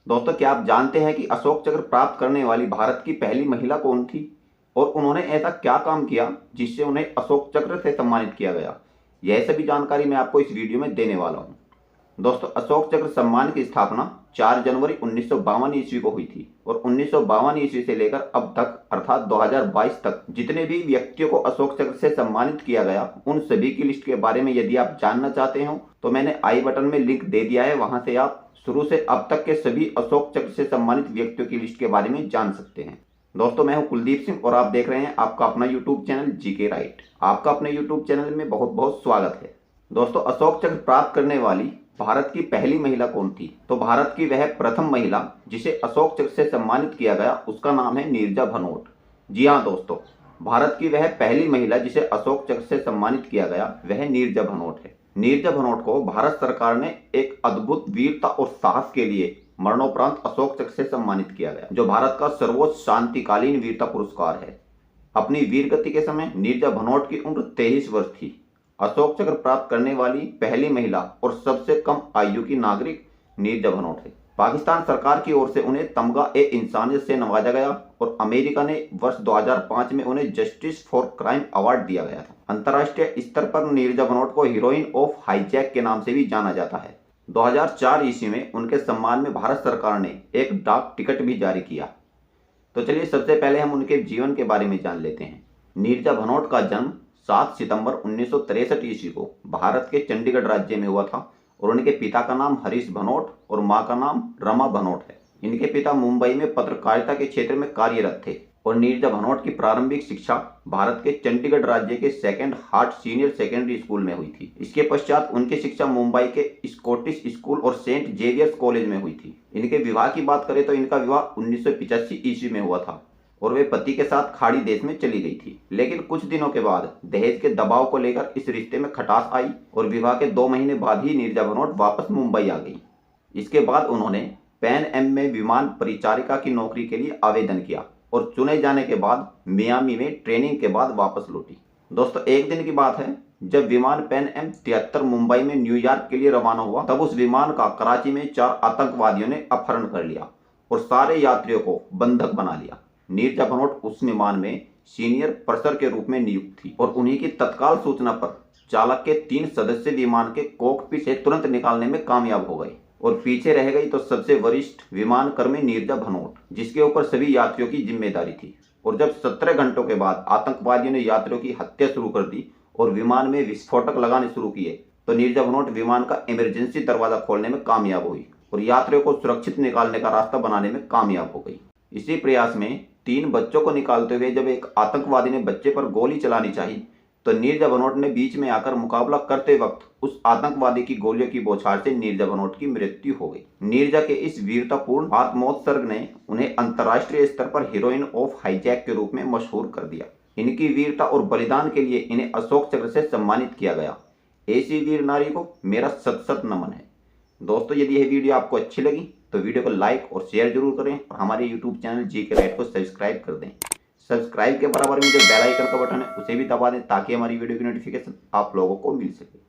दोस्तों, क्या आप जानते हैं कि अशोक चक्र प्राप्त करने वाली भारत की पहली महिला कौन थी और उन्होंने ऐसा क्या काम किया जिससे उन्हें अशोक चक्र से सम्मानित किया गया? यह सभी जानकारी मैं आपको इस वीडियो में देने वाला हूं। दोस्तों, अशोक चक्र सम्मान की स्थापना 4 जनवरी 1952 ईस्वी को हुई थी और 1952 ईस्वी से लेकर अब तक अर्थात 2022 तक जितने भी व्यक्तियों को अशोक चक्र से सम्मानित किया गया उन सभी की लिस्ट के बारे में यदि आप जानना चाहते हो तो मैंने आई बटन में लिंक दे दिया है। वहां से आप शुरू से अब तक के सभी अशोक चक्र से सम्मानित व्यक्तियों की लिस्ट के बारे में जान सकते हैं। दोस्तों, मैं हूं कुलदीप सिंह और आप देख रहे हैं आपका अपना यूट्यूब चैनल जीके राइट। आपका अपने यूट्यूब चैनल में बहुत बहुत स्वागत है। दोस्तों, अशोक चक्र प्राप्त करने वाली भारत की पहली महिला कौन थी? तो भारत की वह प्रथम महिला जिसे अशोक चक्र से सम्मानित किया गया उसका नाम है नीरजा भनोट। जी हाँ दोस्तों, भारत की वह पहली महिला जिसे अशोक चक्र से सम्मानित किया गया वह नीरजा भनोट है। नीरजा भनोट को भारत सरकार ने एक अद्भुत वीरता और साहस के लिए मरणोपरांत अशोक चक्र से सम्मानित किया गया, जो भारत का सर्वोच्च शांतिकालीन वीरता पुरस्कार है। अपनी वीर गति के समय नीरजा भनोट की उम्र 23 वर्ष थी। अशोक चक्र प्राप्त करने वाली पहली महिला और सबसे कम आयु की नागरिक नीरजा भनोट है। पाकिस्तान सरकार की ओर से उन्हें तमगा ए इंसानियत से नवाजा गया और अमेरिका ने वर्ष 2005 में उन्हें जस्टिस फॉर क्राइम अवार्ड दिया गया था। अंतर्राष्ट्रीय स्तर पर नीरजा भनोट को हीरोइन ऑफ हाईजैक के नाम से भी जाना जाता है। 2004 ईस्वी में उनके सम्मान में भारत सरकार ने एक डाक टिकट भी जारी किया। तो चलिए सबसे पहले हम उनके जीवन के बारे में जान लेते हैं। नीरजा भनोट का जन्म 7 सितंबर 1963 ईस्वी को भारत के चंडीगढ़ राज्य में हुआ था और उनके पिता का नाम हरीश भनोट और मां का नाम रमा भनोट है। इनके पिता मुंबई में पत्रकारिता के क्षेत्र में कार्यरत थे और नीरजा भनोट की प्रारंभिक शिक्षा भारत के चंडीगढ़ राज्य के second heart senior secondary school में हुई थी। इसके पश्चात उनकी शिक्षा मुंबई के स्कॉटिश स्कूल और सेंट जेवियर्स कॉलेज में हुई थी। इनके विवाह की बात करें तो इनका विवाह 1985 ईस्वी में हुआ था और वे पति के साथ खाड़ी देश में चली गई थी। लेकिन कुछ दिनों के बाद दहेज के दबाव को लेकर इस रिश्ते में खटास आई और विवाह के 2 महीने बाद ही नीरजा भनोट वापस मुंबई आ गई। इसके बाद उन्होंने पैन एम में विमान परिचारिका की नौकरी के लिए आवेदन किया और चुने जाने के बाद मियामी में ट्रेनिंग के बाद वापस लौटी। दोस्तों, एक दिन की बात है जब विमान पैन एम 73 मुंबई में न्यूयॉर्क के लिए रवाना हुआ, तब उस विमान का कराची में 4 आतंकवादियों ने अपहरण कर लिया और सारे यात्रियों को बंधक बना लिया। नीरजा भनोट उस विमान में सीनियर पर्सर के रूप में नियुक्त थी और उन्हीं की तत्काल सूचना पर चालक के 3 सदस्य विमान के कॉकपिट से तुरंत निकालने में कामयाब हो गए और पीछे रह गई तो सबसे वरिष्ठ विमान कर्मी नीरजा भनोट, जिसके ऊपर सभी यात्रियों की जिम्मेदारी थी। और जब 17 घंटों के बाद आतंकवादियों ने यात्रियों की हत्या शुरू कर दी और विमान में विस्फोटक लगाने शुरू किए तो नीरजा भनोट विमान का इमरजेंसी दरवाजा खोलने में कामयाब हुई और यात्रियों को सुरक्षित निकालने का रास्ता बनाने में कामयाब हो गई। इसी प्रयास में 3 बच्चों को निकालते हुए जब एक आतंकवादी ने बच्चे पर गोली चलानी चाहिए तो नीरजा भनोट ने बीच में आकर मुकाबला करते वक्त उस आतंकवादी की गोलियों की बौछार से नीरजा भनोट की मृत्यु हो गई। नीरजा के इस वीरतापूर्ण आत्मोत्सर्ग ने उन्हें अंतर्राष्ट्रीय स्तर पर हीरोइन ऑफ हाईजैक के रूप में मशहूर कर दिया। इनकी वीरता और बलिदान के लिए इन्हें अशोक चक्र से सम्मानित किया गया। ऐसी वीर नारी को मेरा सत सत नमन है। दोस्तों, यदि यह वीडियो आपको अच्छी लगी तो वीडियो को लाइक और शेयर जरूर करें और हमारे यूट्यूब चैनल जीके राइट को सब्सक्राइब कर दें। सब्सक्राइब के बराबर में जो बेल आइकन का बटन है उसे भी दबा दें ताकि हमारी वीडियो की नोटिफिकेशन आप लोगों को मिल सके।